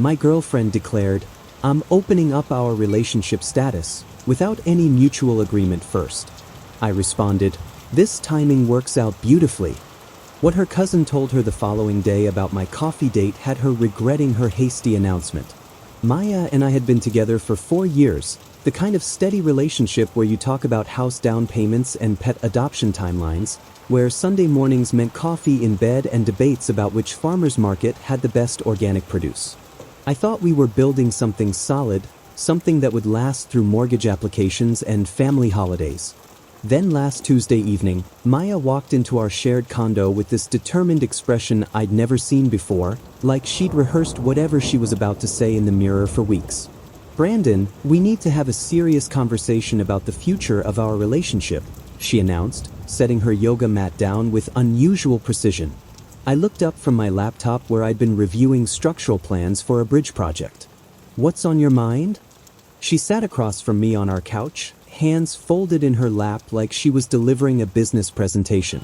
My girlfriend declared, "I'm opening up our relationship status, without any mutual agreement first." I responded, "This timing works out beautifully." What her cousin told her the following day about my coffee date had her regretting her hasty announcement. Maya and I had been together for 4 years, the kind of steady relationship where you talk about house down payments and pet adoption timelines, where Sunday mornings meant coffee in bed and debates about which farmer's market had the best organic produce. I thought we were building something solid, something that would last through mortgage applications and family holidays. Then last Tuesday evening, Maya walked into our shared condo with this determined expression I'd never seen before, like she'd rehearsed whatever she was about to say in the mirror for weeks. "Brandon, we need to have a serious conversation about the future of our relationship," she announced, setting her yoga mat down with unusual precision. I looked up from my laptop where I'd been reviewing structural plans for a bridge project. "What's on your mind?" She sat across from me on our couch, hands folded in her lap like she was delivering a business presentation.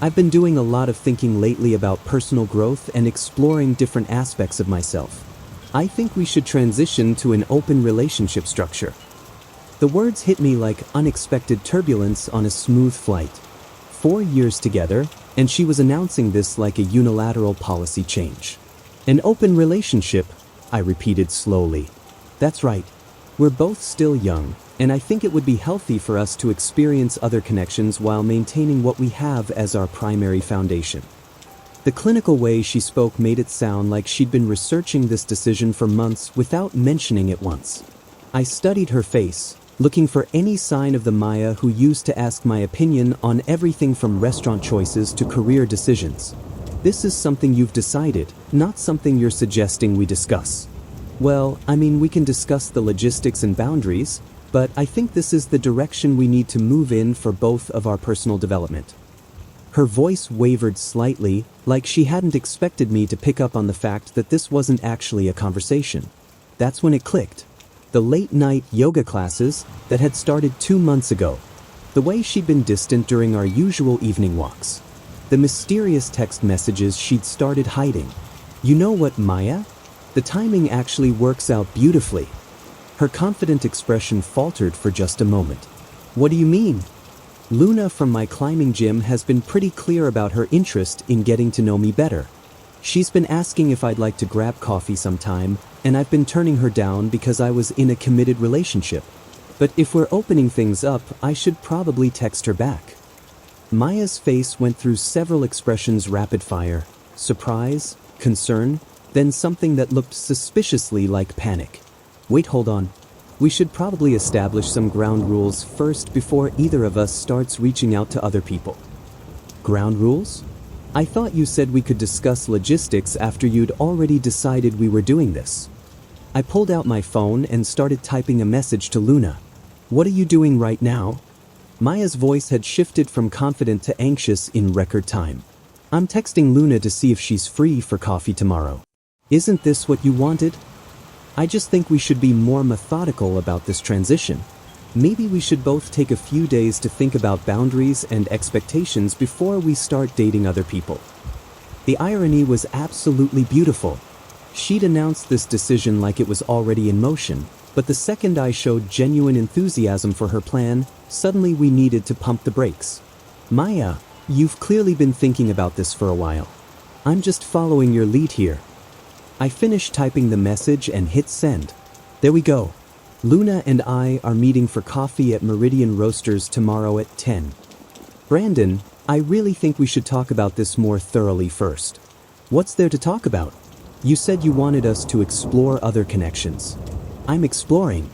"I've been doing a lot of thinking lately about personal growth and exploring different aspects of myself. I think we should transition to an open relationship structure." The words hit me like unexpected turbulence on a smooth flight. 4 years together, and she was announcing this like a unilateral policy change. "An open relationship," I repeated slowly. "That's right. We're both still young, and I think it would be healthy for us to experience other connections while maintaining what we have as our primary foundation." The clinical way she spoke made it sound like she'd been researching this decision for months without mentioning it once. I studied her face, looking for any sign of the Maya who used to ask my opinion on everything from restaurant choices to career decisions. "This is something you've decided, not something you're suggesting we discuss." "Well, I mean, we can discuss the logistics and boundaries, but I think this is the direction we need to move in for both of our personal development." Her voice wavered slightly, like she hadn't expected me to pick up on the fact that this wasn't actually a conversation. That's when it clicked. The late-night yoga classes that had started 2 months ago. The way she'd been distant during our usual evening walks. The mysterious text messages she'd started hiding. "You know what, Maya? The timing actually works out beautifully." Her confident expression faltered for just a moment. "What do you mean?" "Luna from my climbing gym has been pretty clear about her interest in getting to know me better. She's been asking if I'd like to grab coffee sometime, and I've been turning her down because I was in a committed relationship. But if we're opening things up, I should probably text her back." Maya's face went through several expressions rapid fire: surprise, concern, then something that looked suspiciously like panic. "Wait, hold on. We should probably establish some ground rules first before either of us starts reaching out to other people." "Ground rules? I thought you said we could discuss logistics after you'd already decided we were doing this." I pulled out my phone and started typing a message to Luna. "What are you doing right now?" Maya's voice had shifted from confident to anxious in record time. "I'm texting Luna to see if she's free for coffee tomorrow." "Isn't this what you wanted?" "I just think we should be more methodical about this transition. Maybe we should both take a few days to think about boundaries and expectations before we start dating other people." The irony was absolutely beautiful. She'd announced this decision like it was already in motion, but the second I showed genuine enthusiasm for her plan, suddenly we needed to pump the brakes. "Maya, you've clearly been thinking about this for a while. I'm just following your lead here." I finished typing the message and hit send. There we go. Luna and I are meeting for coffee at Meridian Roasters tomorrow at 10. "Brandon, I really think we should talk about this more thoroughly first." "What's there to talk about? You said you wanted us to explore other connections." "I'm exploring.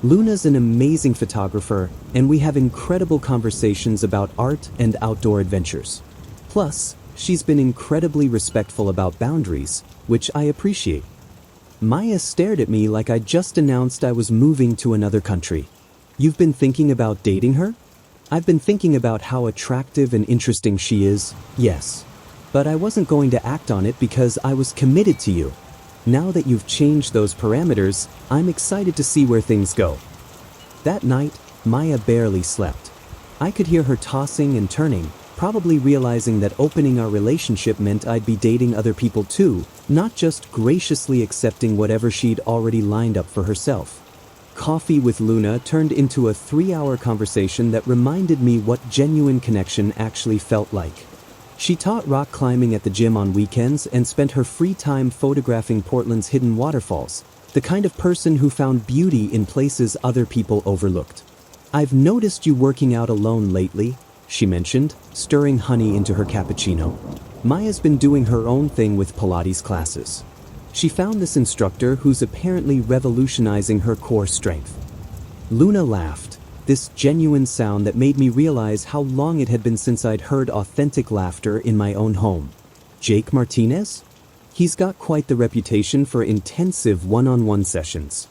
Luna's an amazing photographer, and we have incredible conversations about art and outdoor adventures. Plus, she's been incredibly respectful about boundaries, which I appreciate." Maya stared at me like I'd just announced I was moving to another country. "You've been thinking about dating her?" "I've been thinking about how attractive and interesting she is, yes. But I wasn't going to act on it because I was committed to you. Now that you've changed those parameters, I'm excited to see where things go." That night, Maya barely slept. I could hear her tossing and turning, probably realizing that opening our relationship meant I'd be dating other people too, not just graciously accepting whatever she'd already lined up for herself. Coffee with Luna turned into a 3-hour conversation that reminded me what genuine connection actually felt like. She taught rock climbing at the gym on weekends and spent her free time photographing Portland's hidden waterfalls, the kind of person who found beauty in places other people overlooked. "I've noticed you working out alone lately," she mentioned, stirring honey into her cappuccino. "Maya's been doing her own thing with Pilates classes. She found this instructor who's apparently revolutionizing her core strength." Luna laughed, this genuine sound that made me realize how long it had been since I'd heard authentic laughter in my own home. "Jake Martinez? He's got quite the reputation for intensive one-on-one sessions."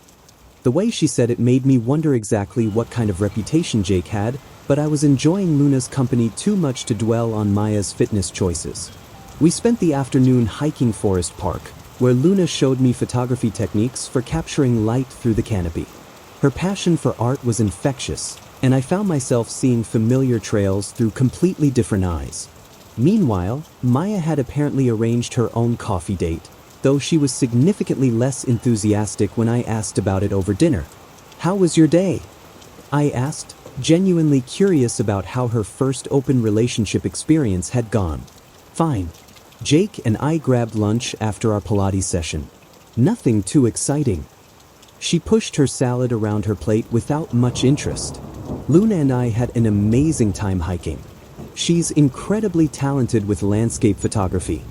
The way she said it made me wonder exactly what kind of reputation Jake had, but I was enjoying Luna's company too much to dwell on Maya's fitness choices. We spent the afternoon hiking Forest Park, where Luna showed me photography techniques for capturing light through the canopy. Her passion for art was infectious, and I found myself seeing familiar trails through completely different eyes. Meanwhile, Maya had apparently arranged her own coffee date, though she was significantly less enthusiastic when I asked about it over dinner. "How was your day?" I asked, genuinely curious about how her first open relationship experience had gone. "Fine." Jake and I grabbed lunch after our Pilates session. Nothing too exciting. She pushed her salad around her plate without much interest. Luna and I had an amazing time hiking. She's incredibly talented with landscape photography.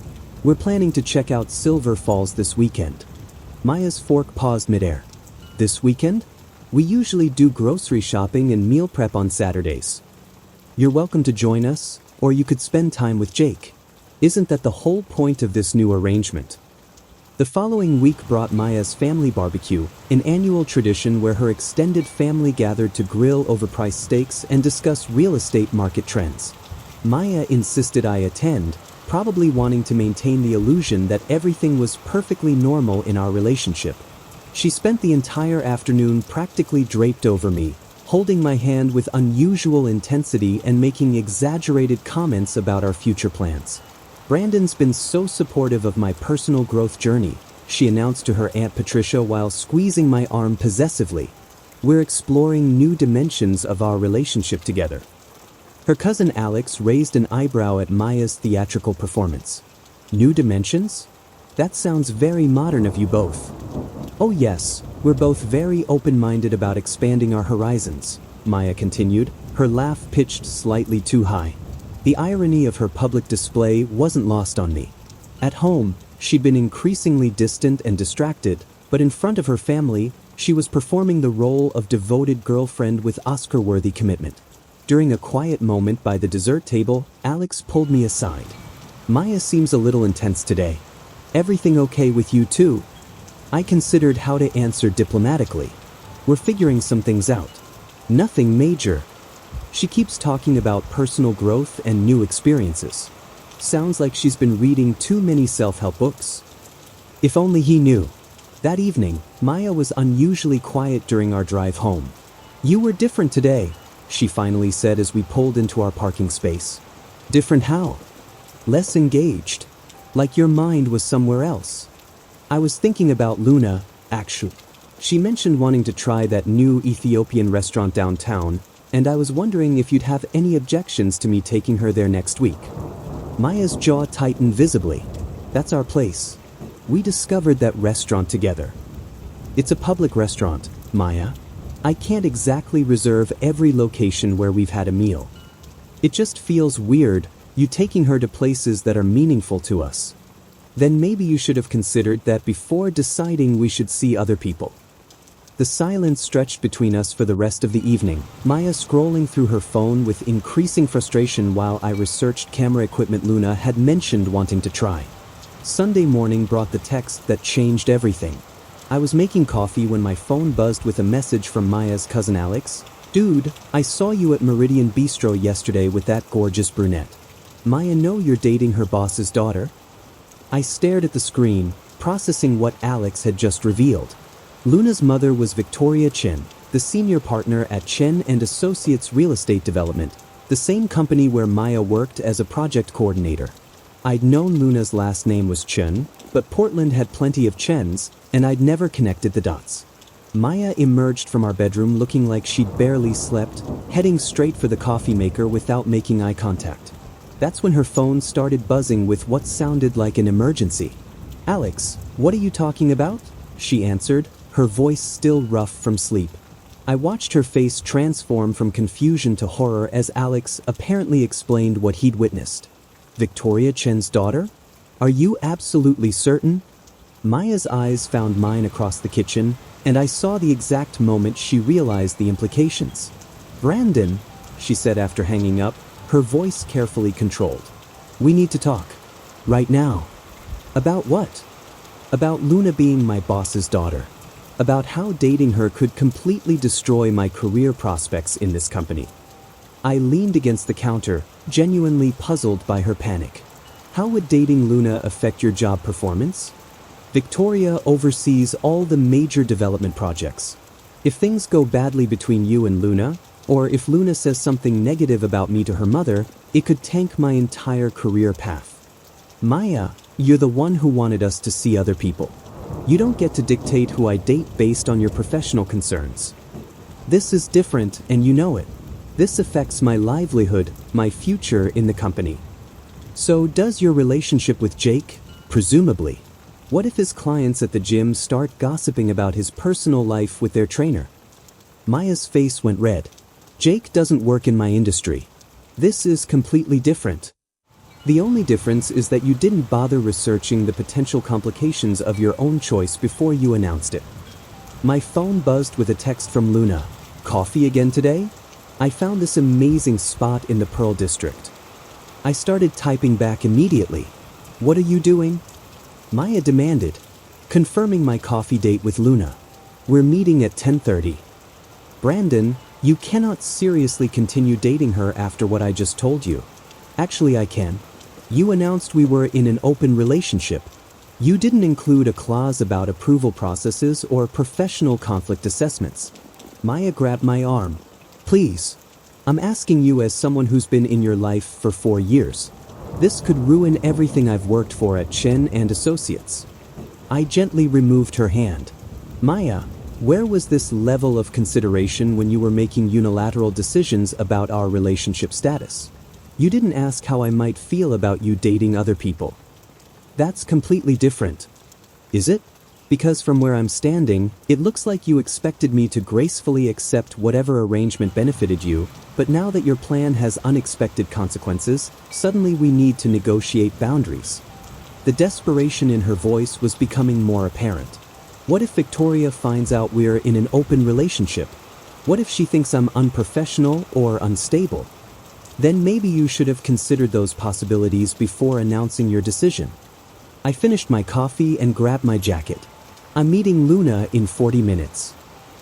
We're planning to check out Silver Falls this weekend. Maya's fork paused midair. "This weekend? We usually do grocery shopping and meal prep on Saturdays. You're welcome to join us, or you could spend time with Jake. Isn't that the whole point of this new arrangement?" The following week brought Maya's family barbecue, an annual tradition where her extended family gathered to grill overpriced steaks and discuss real estate market trends. Maya insisted I attend, probably wanting to maintain the illusion that everything was perfectly normal in our relationship. She spent the entire afternoon practically draped over me, holding my hand with unusual intensity and making exaggerated comments about our future plans. "Brandon's been so supportive of my personal growth journey," she announced to her Aunt Patricia while squeezing my arm possessively. "We're exploring new dimensions of our relationship together." Her cousin Alex raised an eyebrow at Maya's theatrical performance. "New dimensions? That sounds very modern of you both." "Oh yes, we're both very open-minded about expanding our horizons," Maya continued, her laugh pitched slightly too high. The irony of her public display wasn't lost on me. At home, she'd been increasingly distant and distracted, but in front of her family, she was performing the role of devoted girlfriend with Oscar-worthy commitment. During a quiet moment by the dessert table, Alex pulled me aside. "Maya seems a little intense today. Everything okay with you too?" I considered how to answer diplomatically. "We're figuring some things out. Nothing major. She keeps talking about personal growth and new experiences. Sounds like she's been reading too many self-help books." If only he knew. That evening, Maya was unusually quiet during our drive home. "You were different today," she finally said as we pulled into our parking space. "Different how?" "Less engaged. Like your mind was somewhere else." "I was thinking about Luna, actually. She mentioned wanting to try that new Ethiopian restaurant downtown, and I was wondering if you'd have any objections to me taking her there next week." Maya's jaw tightened visibly. "That's our place. We discovered that restaurant together." "It's a public restaurant, Maya. I can't exactly reserve every location where we've had a meal. It just feels weird, you taking her to places that are meaningful to us. Then maybe you should have considered that before deciding we should see other people." The silence stretched between us for the rest of the evening, Maya scrolling through her phone with increasing frustration while I researched camera equipment Luna had mentioned wanting to try. Sunday morning brought the text that changed everything. I was making coffee when my phone buzzed with a message from Maya's cousin Alex. "Dude, I saw you at Meridian Bistro yesterday with that gorgeous brunette. Maya know you're dating her boss's daughter?" I stared at the screen, processing what Alex had just revealed. Luna's mother was Victoria Chen, the senior partner at Chen and Associates Real Estate Development, The same company where Maya worked as a project coordinator. I'd known Luna's last name was Chen, but Portland had plenty of Chens, and I'd never connected the dots. Maya emerged from our bedroom looking like she'd barely slept, heading straight for the coffee maker without making eye contact. That's when her phone started buzzing with what sounded like an emergency. "Alex, what are you talking about?" she answered, her voice still rough from sleep. I watched her face transform from confusion to horror as Alex apparently explained what he'd witnessed. "Victoria Chen's daughter? Are you absolutely certain?" Maya's eyes found mine across the kitchen, and I saw the exact moment she realized the implications. "Brandon," she said after hanging up, her voice carefully controlled. "We need to talk. Right now." "About what?" "About Luna being my boss's daughter. About how dating her could completely destroy my career prospects in this company." I leaned against the counter, genuinely puzzled by her panic. "How would dating Luna affect your job performance?" "Victoria oversees all the major development projects. If things go badly between you and Luna, or if Luna says something negative about me to her mother, it could tank my entire career path." "Maya, you're the one who wanted us to see other people. You don't get to dictate who I date based on your professional concerns. This is different, and you know it. This affects my livelihood, my future in the company." "So does your relationship with Jake? Presumably. What if his clients at the gym start gossiping about his personal life with their trainer?" Maya's face went red. "Jake doesn't work in my industry. This is completely different. The only difference is that you didn't bother researching the potential complications of your own choice before you announced it." My phone buzzed with a text from Luna. "Coffee again today? I found this amazing spot in the Pearl District." I started typing back immediately. "What are you doing?" Maya demanded, confirming my coffee date with Luna. "We're meeting at 10:30. "Brandon, you cannot seriously continue dating her after what I just told you." "Actually, I can. You announced we were in an open relationship. You didn't include a clause about approval processes or professional conflict assessments." Maya grabbed my arm. "Please. I'm asking you as someone who's been in your life for 4 years. This could ruin everything I've worked for at Chen and Associates." I gently removed her hand. "Maya, where was this level of consideration when you were making unilateral decisions about our relationship status? You didn't ask how I might feel about you dating other people." "That's completely different." "Is it? Because from where I'm standing, it looks like you expected me to gracefully accept whatever arrangement benefited you, but now that your plan has unexpected consequences, suddenly we need to negotiate boundaries." The desperation in her voice was becoming more apparent. "What if Victoria finds out we're in an open relationship? What if she thinks I'm unprofessional or unstable? Then maybe you should have considered those possibilities before announcing your decision." I finished my coffee and grabbed my jacket. "I'm meeting Luna in 40 minutes.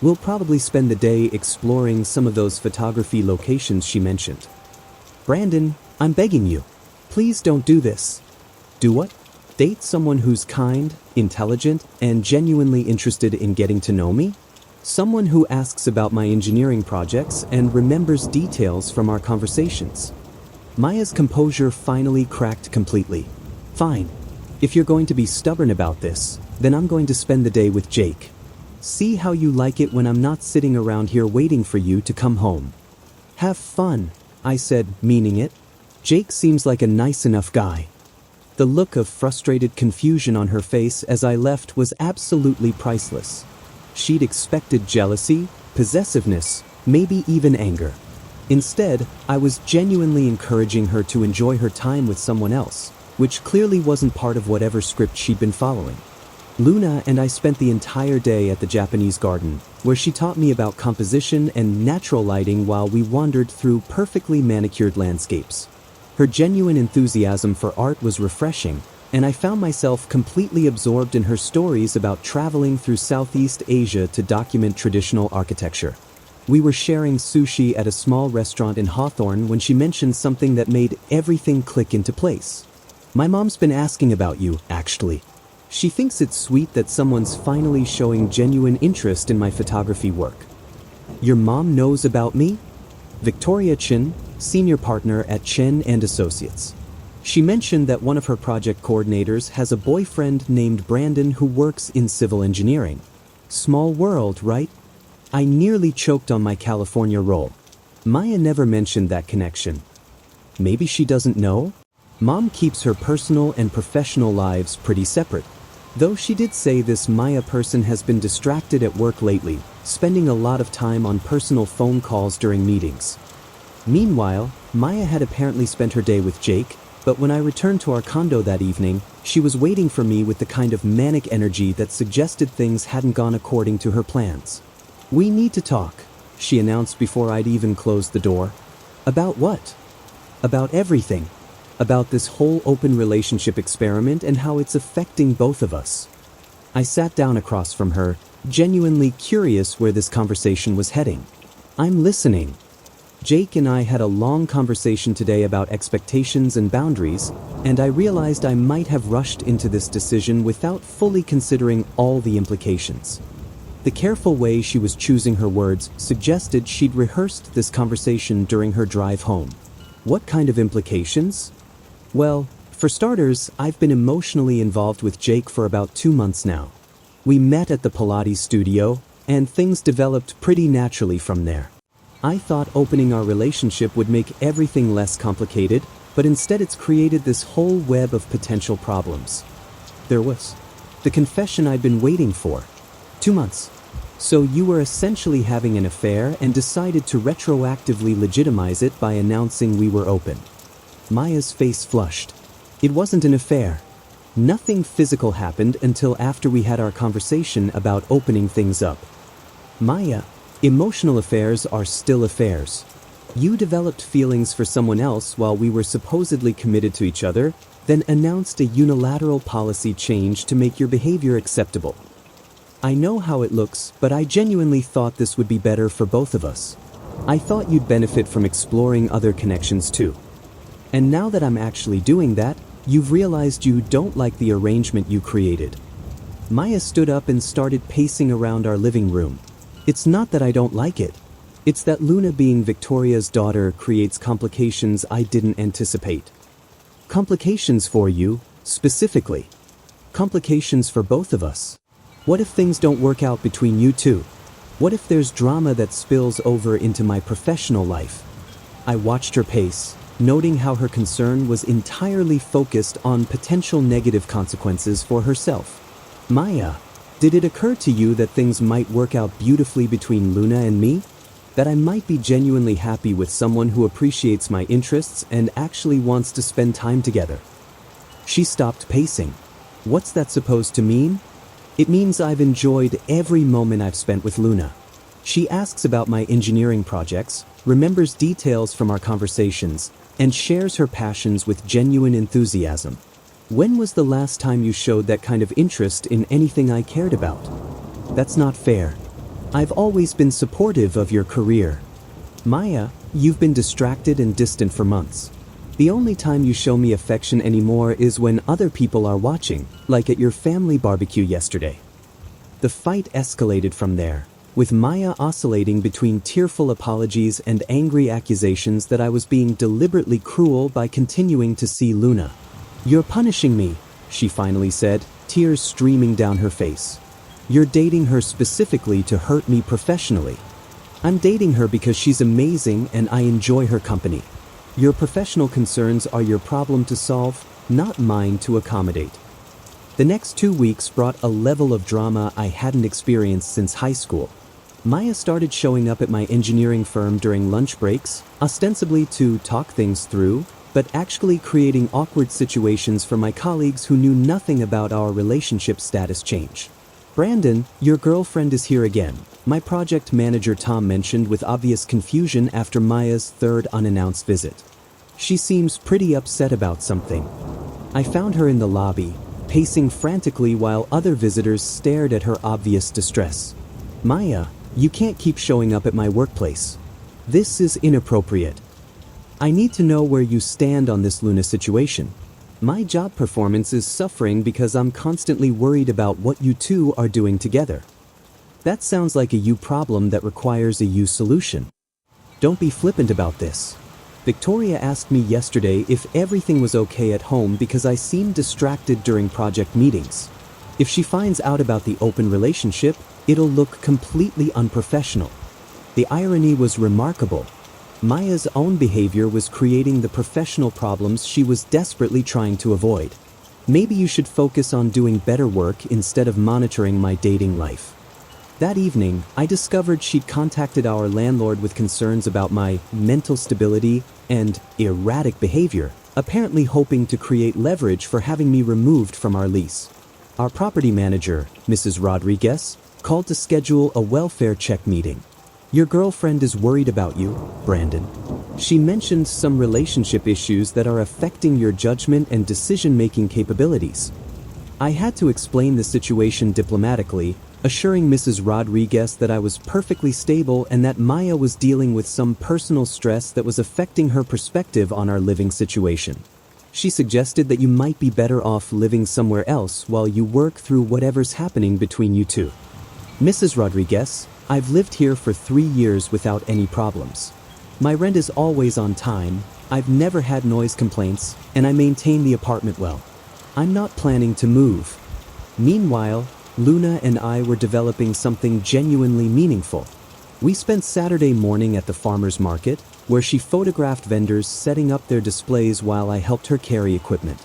We'll probably spend the day exploring some of those photography locations she mentioned." "Brandon, I'm begging you. Please don't do this." "Do what?" "Date someone who's kind, intelligent, and genuinely interested in getting to know me? Someone who asks about my engineering projects and remembers details from our conversations." Maya's composure finally cracked completely. "Fine. If you're going to be stubborn about this, then I'm going to spend the day with Jake. See how you like it when I'm not sitting around here waiting for you to come home." "Have fun," I said, meaning it. Jake seems like a nice enough guy. The look of frustrated confusion on her face as I left was absolutely priceless. She'd expected jealousy, possessiveness, maybe even anger. Instead, I was genuinely encouraging her to enjoy her time with someone else, which clearly wasn't part of whatever script she'd been following. Luna and I spent the entire day at the Japanese garden, where she taught me about composition and natural lighting while we wandered through perfectly manicured landscapes. Her genuine enthusiasm for art was refreshing, and I found myself completely absorbed in her stories about traveling through Southeast Asia to document traditional architecture. We were sharing sushi at a small restaurant in Hawthorne when she mentioned something that made everything click into place. "My mom's been asking about you, actually. She thinks it's sweet that someone's finally showing genuine interest in my photography work." "Your mom knows about me?" Victoria Chen, senior partner at Chen and Associates. She mentioned that one of her project coordinators has a boyfriend named Brandon who works in civil engineering. Small world, right? I nearly choked on my California roll. Maya never mentioned that connection. Maybe she doesn't know? Mom keeps her personal and professional lives pretty separate. Though she did say this Maya person has been distracted at work lately, spending a lot of time on personal phone calls during meetings. Meanwhile, Maya had apparently spent her day with Jake, but when I returned to our condo that evening, she was waiting for me with the kind of manic energy that suggested things hadn't gone according to her plans. "We need to talk," she announced before I'd even closed the door. "About what?" "About everything. About this whole open relationship experiment and how it's affecting both of us." I sat down across from her, genuinely curious where this conversation was heading. "I'm listening." Jake and I had a long conversation today about expectations and boundaries, and I realized I might have rushed into this decision without fully considering all the implications. The careful way she was choosing her words suggested she'd rehearsed this conversation during her drive home. What kind of implications? Well, for starters, I've been emotionally involved with Jake for about 2 months now. We met at the Pilates studio, and things developed pretty naturally from there. I thought opening our relationship would make everything less complicated, but instead it's created this whole web of potential problems. There was the confession I'd been waiting for. 2 months. So you were essentially having an affair and decided to retroactively legitimize it by announcing we were open. Maya's face flushed. It wasn't an affair. Nothing physical happened until after we had our conversation about opening things up. Maya, emotional affairs are still affairs. You developed feelings for someone else while we were supposedly committed to each other, then announced a unilateral policy change to make your behavior acceptable. I know how it looks, but I genuinely thought this would be better for both of us. I thought you'd benefit from exploring other connections too. And now that I'm actually doing that, you've realized you don't like the arrangement you created. Maya stood up and started pacing around our living room. It's not that I don't like it. It's that Luna being Victoria's daughter creates complications I didn't anticipate. Complications for you, specifically. Complications for both of us. What if things don't work out between you two? What if there's drama that spills over into my professional life? I watched her pace, noting how her concern was entirely focused on potential negative consequences for herself. Maya, did it occur to you that things might work out beautifully between Luna and me? That I might be genuinely happy with someone who appreciates my interests and actually wants to spend time together? She stopped pacing. What's that supposed to mean? It means I've enjoyed every moment I've spent with Luna. She asks about my engineering projects, remembers details from our conversations, and shares her passions with genuine enthusiasm. When was the last time you showed that kind of interest in anything I cared about? That's not fair. I've always been supportive of your career. Maya, you've been distracted and distant for months. The only time you show me affection anymore is when other people are watching, like at your family barbecue yesterday. The fight escalated from there, with Maya oscillating between tearful apologies and angry accusations that I was being deliberately cruel by continuing to see Luna. "You're punishing me," she finally said, tears streaming down her face. "You're dating her specifically to hurt me professionally. I'm dating her because she's amazing and I enjoy her company. Your professional concerns are your problem to solve, not mine to accommodate." The next 2 weeks brought a level of drama I hadn't experienced since high school. Maya started showing up at my engineering firm during lunch breaks, ostensibly to talk things through, but actually creating awkward situations for my colleagues who knew nothing about our relationship status change. "Brandon, your girlfriend is here again," my project manager Tom mentioned with obvious confusion after Maya's third unannounced visit. "She seems pretty upset about something." I found her in the lobby, pacing frantically while other visitors stared at her obvious distress. "Maya, you can't keep showing up at my workplace. This is inappropriate. I need to know where you stand on this Luna situation. My job performance is suffering because I'm constantly worried about what you two are doing together." That sounds like a you problem that requires a you solution. Don't be flippant about this. Victoria asked me yesterday if everything was okay at home because I seemed distracted during project meetings. If she finds out about the open relationship, it'll look completely unprofessional. The irony was remarkable. Maya's own behavior was creating the professional problems she was desperately trying to avoid. Maybe you should focus on doing better work instead of monitoring my dating life. That evening, I discovered she'd contacted our landlord with concerns about my mental stability and erratic behavior, apparently hoping to create leverage for having me removed from our lease. Our property manager, Mrs. Rodriguez, called to schedule a welfare check meeting. Your girlfriend is worried about you, Brandon. She mentioned some relationship issues that are affecting your judgment and decision-making capabilities. I had to explain the situation diplomatically, assuring Mrs. Rodriguez that I was perfectly stable and that Maya was dealing with some personal stress that was affecting her perspective on our living situation. She suggested that you might be better off living somewhere else while you work through whatever's happening between you two. Mrs. Rodriguez, I've lived here for 3 years without any problems. My rent is always on time, I've never had noise complaints, and I maintain the apartment well. I'm not planning to move. Meanwhile, Luna and I were developing something genuinely meaningful. We spent Saturday morning at the farmer's market, where she photographed vendors setting up their displays while I helped her carry equipment.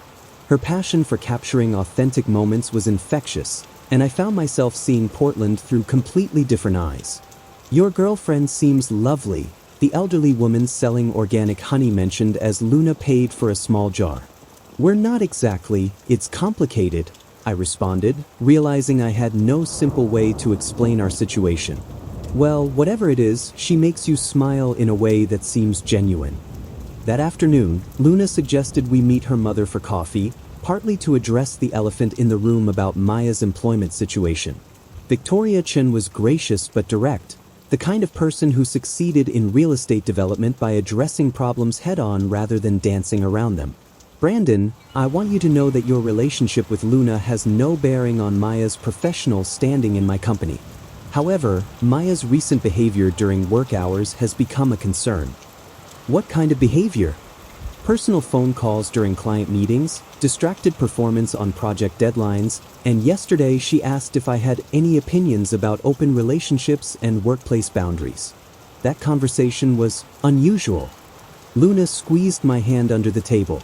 Her passion for capturing authentic moments was infectious, and I found myself seeing Portland through completely different eyes. Your girlfriend seems lovely, the elderly woman selling organic honey mentioned as Luna paid for a small jar. We're not exactly, it's complicated, I responded, realizing I had no simple way to explain our situation. Well, whatever it is, she makes you smile in a way that seems genuine. That afternoon, Luna suggested we meet her mother for coffee, partly to address the elephant in the room about Maya's employment situation. Victoria Chen was gracious but direct, the kind of person who succeeded in real estate development by addressing problems head-on rather than dancing around them. Brandon, I want you to know that your relationship with Luna has no bearing on Maya's professional standing in my company. However, Maya's recent behavior during work hours has become a concern. What kind of behavior? Personal phone calls during client meetings, distracted performance on project deadlines, and yesterday she asked if I had any opinions about open relationships and workplace boundaries. That conversation was unusual. Luna squeezed my hand under the table.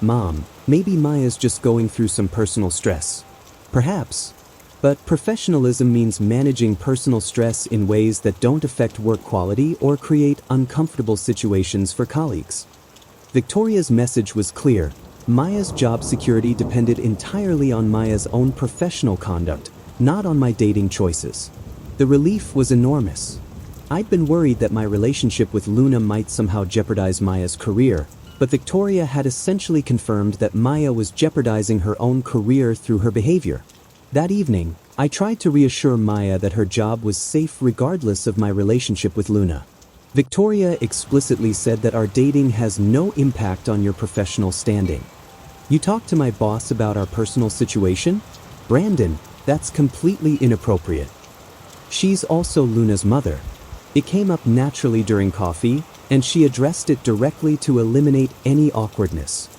Mom, maybe Maya's just going through some personal stress. Perhaps. But professionalism means managing personal stress in ways that don't affect work quality or create uncomfortable situations for colleagues. Victoria's message was clear. Maya's job security depended entirely on Maya's own professional conduct, not on my dating choices. The relief was enormous. I'd been worried that my relationship with Luna might somehow jeopardize Maya's career, but Victoria had essentially confirmed that Maya was jeopardizing her own career through her behavior. That evening, I tried to reassure Maya that her job was safe regardless of my relationship with Luna. Victoria explicitly said that our dating has no impact on your professional standing. You talked to my boss about our personal situation? Brandon, that's completely inappropriate. She's also Luna's mother. It came up naturally during coffee, and she addressed it directly to eliminate any awkwardness.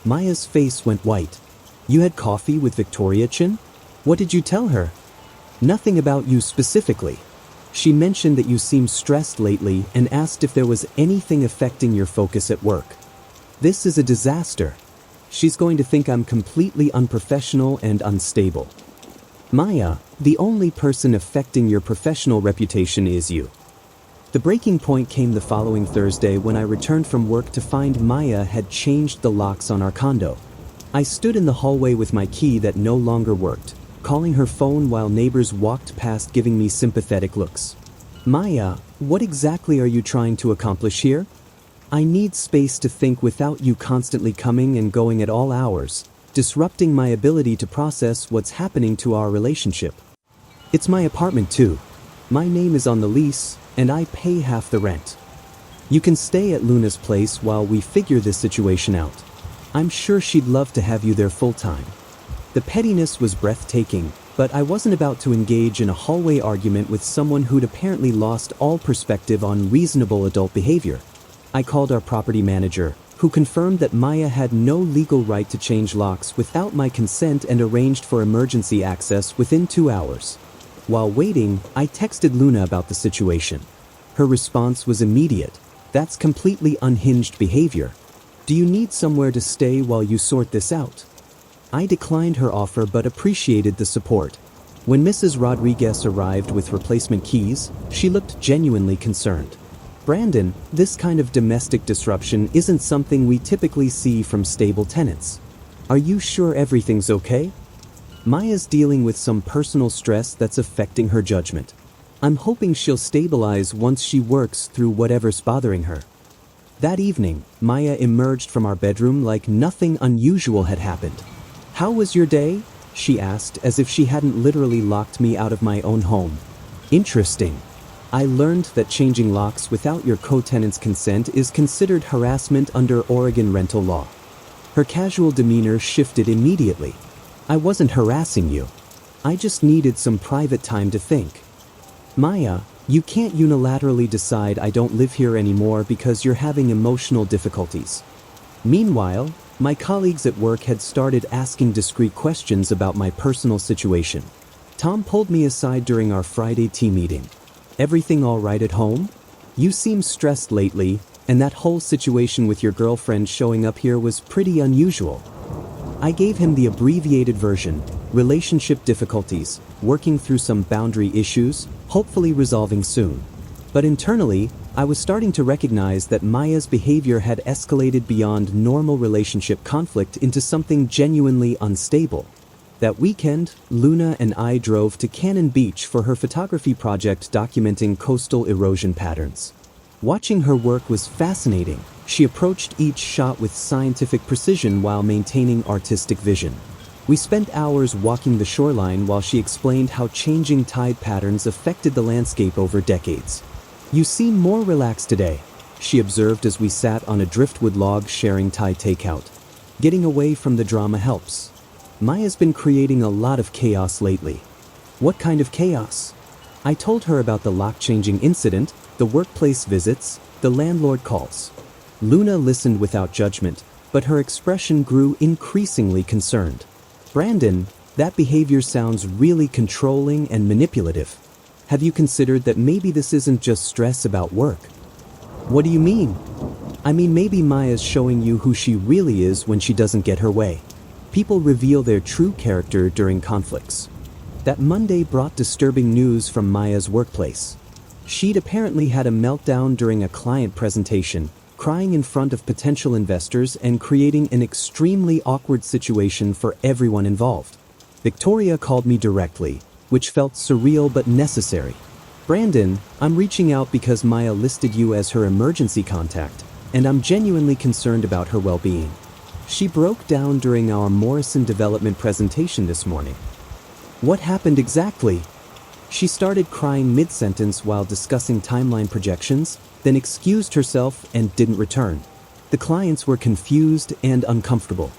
Maya's face went white. You had coffee with Victoria Chen? What did you tell her? Nothing about you specifically. She mentioned that you seem stressed lately and asked if there was anything affecting your focus at work. This is a disaster. She's going to think I'm completely unprofessional and unstable. Maya, the only person affecting your professional reputation is you. The breaking point came the following Thursday when I returned from work to find Maya had changed the locks on our condo. I stood in the hallway with my key that no longer worked, calling her phone while neighbors walked past giving me sympathetic looks. Maya, what exactly are you trying to accomplish here? I need space to think without you constantly coming and going at all hours, disrupting my ability to process what's happening to our relationship. It's my apartment too. My name is on the lease, and I pay half the rent. You can stay at Luna's place while we figure this situation out. I'm sure she'd love to have you there full-time. The pettiness was breathtaking, But I wasn't about to engage in a hallway argument with someone who'd apparently lost all perspective on reasonable adult behavior. I called our property manager, who confirmed that Maya had no legal right to change locks without my consent and arranged for emergency access within 2 hours. While waiting, I texted Luna about the situation. Her response was immediate. "That's completely unhinged behavior. Do you need somewhere to stay while you sort this out?" I declined her offer but appreciated the support. When Mrs. Rodriguez arrived with replacement keys, she looked genuinely concerned. "Brandon, this kind of domestic disruption isn't something we typically see from stable tenants. Are you sure everything's okay?" Maya's dealing with some personal stress that's affecting her judgment. I'm hoping she'll stabilize once she works through whatever's bothering her. That evening, Maya emerged from our bedroom like nothing unusual had happened. "How was your day?" she asked, as if she hadn't literally locked me out of my own home. "Interesting. I learned that changing locks without your co-tenant's consent is considered harassment under Oregon rental law." Her casual demeanor shifted immediately. "I wasn't harassing you. I just needed some private time to think." "Maya, you can't unilaterally decide I don't live here anymore because you're having emotional difficulties." Meanwhile, my colleagues at work had started asking discreet questions about my personal situation. Tom pulled me aside during our Friday tea meeting. "Everything all right at home? You seem stressed lately, and that whole situation with your girlfriend showing up here was pretty unusual." I gave him the abbreviated version: relationship difficulties, working through some boundary issues, hopefully resolving soon. But internally, I was starting to recognize that Maya's behavior had escalated beyond normal relationship conflict into something genuinely unstable. That weekend, Luna and I drove to Cannon Beach for her photography project documenting coastal erosion patterns. Watching her work was fascinating. She approached each shot with scientific precision while maintaining artistic vision. We spent hours walking the shoreline while she explained how changing tide patterns affected the landscape over decades. "You seem more relaxed today," she observed as we sat on a driftwood log sharing Thai takeout. "Getting away from the drama helps." Maya's been creating a lot of chaos lately. "What kind of chaos?" I told her about the lock-changing incident, the workplace visits, the landlord calls. Luna listened without judgment, but her expression grew increasingly concerned. "Brandon, that behavior sounds really controlling and manipulative. Have you considered that maybe this isn't just stress about work?" "What do you mean?" "I mean, maybe Maya's showing you who she really is when she doesn't get her way. People reveal their true character during conflicts." That Monday brought disturbing news from Maya's workplace. She'd apparently had a meltdown during a client presentation, crying in front of potential investors and creating an extremely awkward situation for everyone involved. Victoria called me directly, which felt surreal but necessary. "Brandon, I'm reaching out because Maya listed you as her emergency contact, and I'm genuinely concerned about her well-being." She broke down during our Morrison development presentation this morning. "What happened exactly?" She started crying mid-sentence while discussing timeline projections, then excused herself and didn't return. The clients were confused and uncomfortable.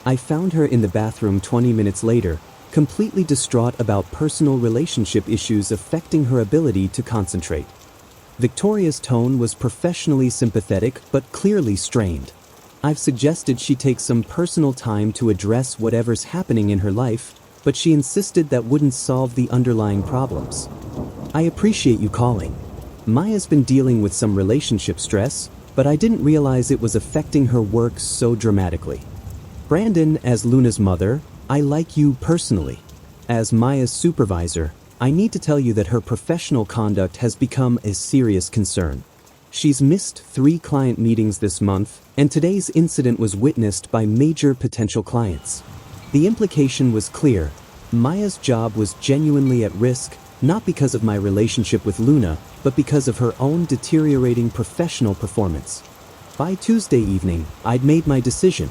I found her in the bathroom 20 minutes later, completely distraught about personal relationship issues affecting her ability to concentrate. Victoria's tone was professionally sympathetic but clearly strained. I've suggested she take some personal time to address whatever's happening in her life, but she insisted that wouldn't solve the underlying problems. "I appreciate you calling. Maya's been dealing with some relationship stress, but I didn't realize it was affecting her work so dramatically. Brandon, as Luna's mother, I like you personally. As Maya's supervisor, I need to tell you that her professional conduct has become a serious concern. She's missed 3 client meetings this month, and today's incident was witnessed by major potential clients." The implication was clear. Maya's job was genuinely at risk, not because of my relationship with Luna, but because of her own deteriorating professional performance. By Tuesday evening, I'd made my decision.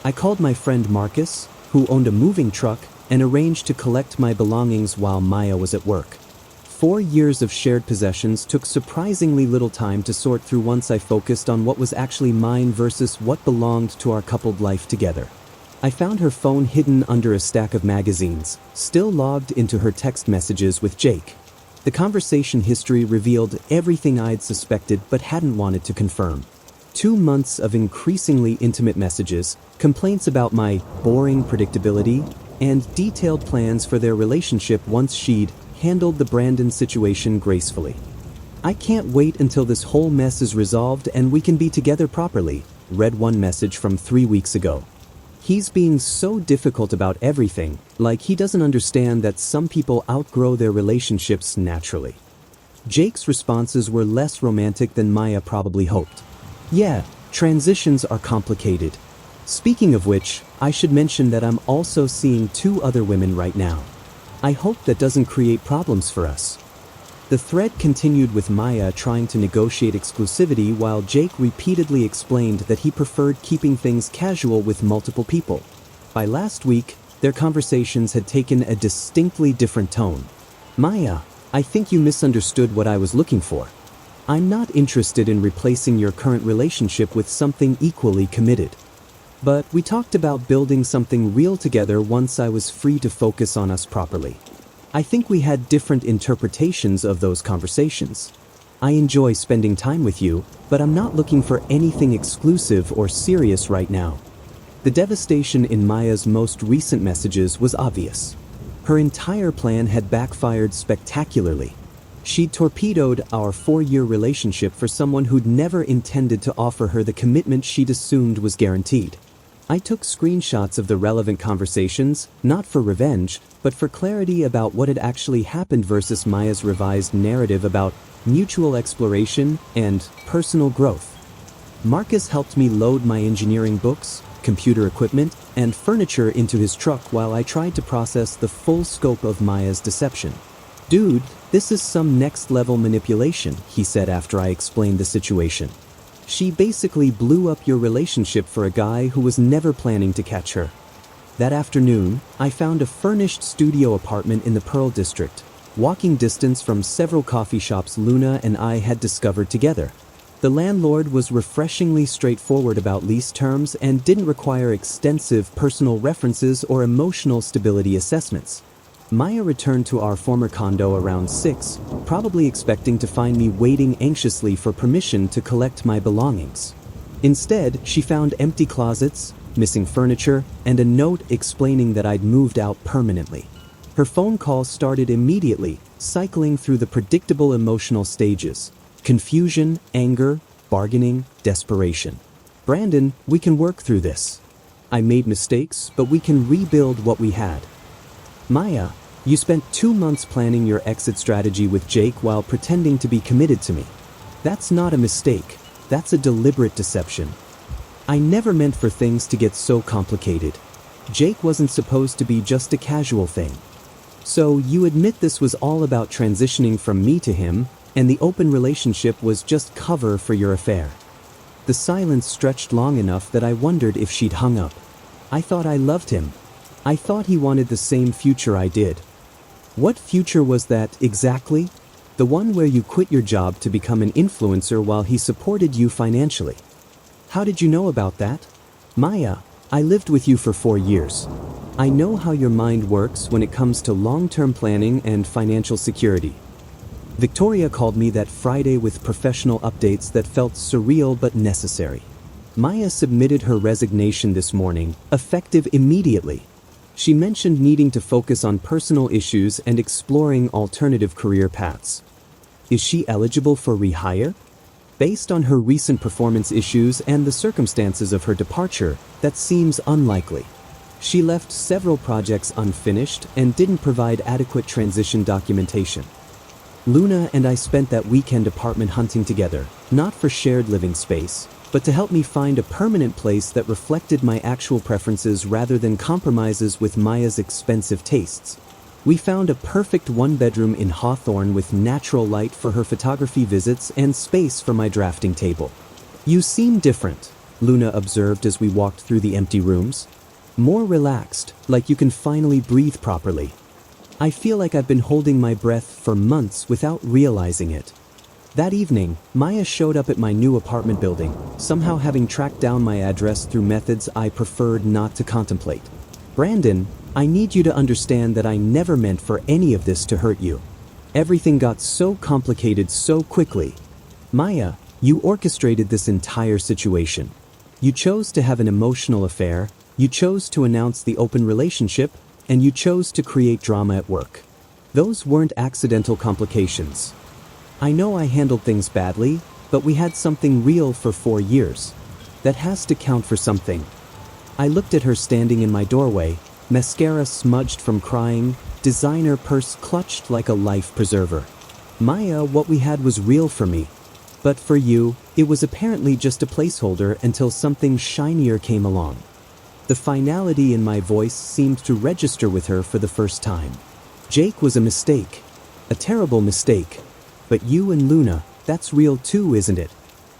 I called my friend Marcus, who owned a moving truck, and arranged to collect my belongings while Maya was at work. 4 years of shared possessions took surprisingly little time to sort through once I focused on what was actually mine versus what belonged to our coupled life together. I found her phone hidden under a stack of magazines, still logged into her text messages with Jake. The conversation history revealed everything I'd suspected but hadn't wanted to confirm. 2 months of increasingly intimate messages, complaints about my boring predictability, and detailed plans for their relationship once she'd handled the Brandon situation gracefully. "I can't wait until this whole mess is resolved and we can be together properly," read one message from 3 weeks ago. "He's being so difficult about everything, like he doesn't understand that some people outgrow their relationships naturally." Jake's responses were less romantic than Maya probably hoped. "Yeah, transitions are complicated. Speaking of which, I should mention that I'm also seeing 2 other women right now. I hope that doesn't create problems for us." The thread continued with Maya trying to negotiate exclusivity while Jake repeatedly explained that he preferred keeping things casual with multiple people. By last week, their conversations had taken a distinctly different tone. "Maya, I think you misunderstood what I was looking for. I'm not interested in replacing your current relationship with something equally committed. But we talked about building something real together once I was free to focus on us properly. I think we had different interpretations of those conversations. I enjoy spending time with you, but I'm not looking for anything exclusive or serious right now." The devastation in Maya's most recent messages was obvious. Her entire plan had backfired spectacularly. She'd torpedoed our 4-year relationship for someone who'd never intended to offer her the commitment she'd assumed was guaranteed. I took screenshots of the relevant conversations, not for revenge, but for clarity about what had actually happened versus Maya's revised narrative about mutual exploration and personal growth. Marcus helped me load my engineering books, computer equipment, and furniture into his truck while I tried to process the full scope of Maya's deception. "Dude, this is some next-level manipulation," he said after I explained the situation. "She basically blew up your relationship for a guy who was never planning to catch her." That afternoon, I found a furnished studio apartment in the Pearl District, walking distance from several coffee shops Luna and I had discovered together. The landlord was refreshingly straightforward about lease terms and didn't require extensive personal references or emotional stability assessments. Maya returned to our former condo around 6, probably expecting to find me waiting anxiously for permission to collect my belongings. Instead, she found empty closets, missing furniture, and a note explaining that I'd moved out permanently. Her phone call started immediately, cycling through the predictable emotional stages: confusion, anger, bargaining, desperation. "Brandon, we can work through this. I made mistakes, but we can rebuild what we had." "Maya, you spent 2 months planning your exit strategy with Jake while pretending to be committed to me. That's not a mistake. That's a deliberate deception. I never meant for things to get so complicated. Jake wasn't supposed to be just a casual thing. So you admit this was all about transitioning from me to him, and the open relationship was just cover for your affair." The silence stretched long enough that I wondered if she'd hung up. I thought I loved him. I thought he wanted the same future I did. "What future was that, exactly?" "The one where you quit your job to become an influencer while he supported you financially." "How did you know about that?" "Maya, I lived with you for 4 years. I know how your mind works when it comes to long-term planning and financial security." Victoria called me that Friday with professional updates that felt surreal but necessary. Maya submitted her resignation this morning, effective immediately. She mentioned needing to focus on personal issues and exploring alternative career paths. Is she eligible for rehire? Based on her recent performance issues and the circumstances of her departure, that seems unlikely. She left several projects unfinished and didn't provide adequate transition documentation. Luna and I spent that weekend apartment hunting together, not for shared living space, but to help me find a permanent place that reflected my actual preferences rather than compromises with Maya's expensive tastes. We found a perfect 1-bedroom in Hawthorne with natural light for her photography visits and space for my drafting table. "You seem different," Luna observed as we walked through the empty rooms. "More relaxed, like you can finally breathe properly." "I feel like I've been holding my breath for months without realizing it." That evening, Maya showed up at my new apartment building, somehow having tracked down my address through methods I preferred not to contemplate. "Brandon, I need you to understand that I never meant for any of this to hurt you. Everything got so complicated so quickly. Maya, you orchestrated this entire situation. You chose to have an emotional affair, you chose to announce the open relationship, and you chose to create drama at work. Those weren't accidental complications. I know I handled things badly, but we had something real for 4 years. That has to count for something." I looked at her standing in my doorway, mascara smudged from crying, designer purse clutched like a life preserver. "Maya, what we had was real for me. But for you, it was apparently just a placeholder until something shinier came along." The finality in my voice seemed to register with her for the first time. "Jake was a mistake. A terrible mistake. But you and Luna, that's real too, isn't it?"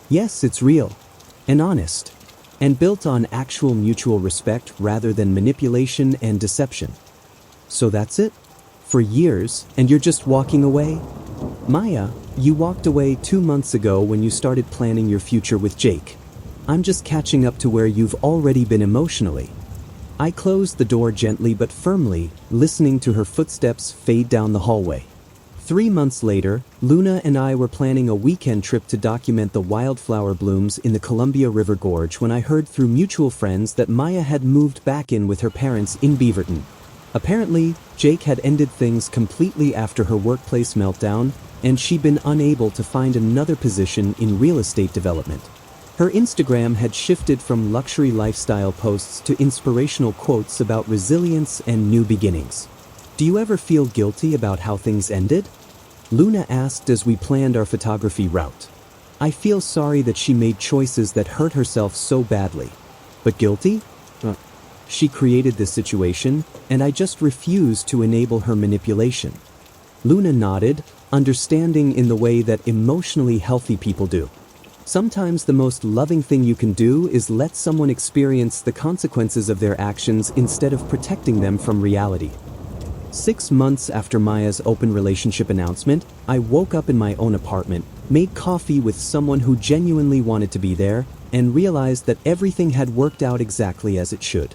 "Yes, it's real. And honest. And built on actual mutual respect rather than manipulation and deception." "So that's it? For years, and you're just walking away?" "Maya, you walked away 2 months ago when you started planning your future with Jake. I'm just catching up to where you've already been emotionally." I closed the door gently but firmly, listening to her footsteps fade down the hallway. 3 months later, Luna and I were planning a weekend trip to document the wildflower blooms in the Columbia River Gorge when I heard through mutual friends that Maya had moved back in with her parents in Beaverton. Apparently, Jake had ended things completely after her workplace meltdown, and she'd been unable to find another position in real estate development. Her Instagram had shifted from luxury lifestyle posts to inspirational quotes about resilience and new beginnings. "Do you ever feel guilty about how things ended?" Luna asked as we planned our photography route. "I feel sorry that she made choices that hurt herself so badly. But guilty? She created this situation, and I just refuse to enable her manipulation." Luna nodded, understanding in the way that emotionally healthy people do. Sometimes the most loving thing you can do is let someone experience the consequences of their actions instead of protecting them from reality. 6 months after Maya's open relationship announcement, I woke up in my own apartment, made coffee with someone who genuinely wanted to be there, and realized that everything had worked out exactly as it should.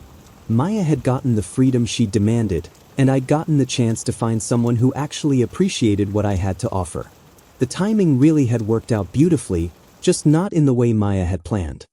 Maya had gotten the freedom she demanded, and I'd gotten the chance to find someone who actually appreciated what I had to offer. The timing really had worked out beautifully, just not in the way Maya had planned.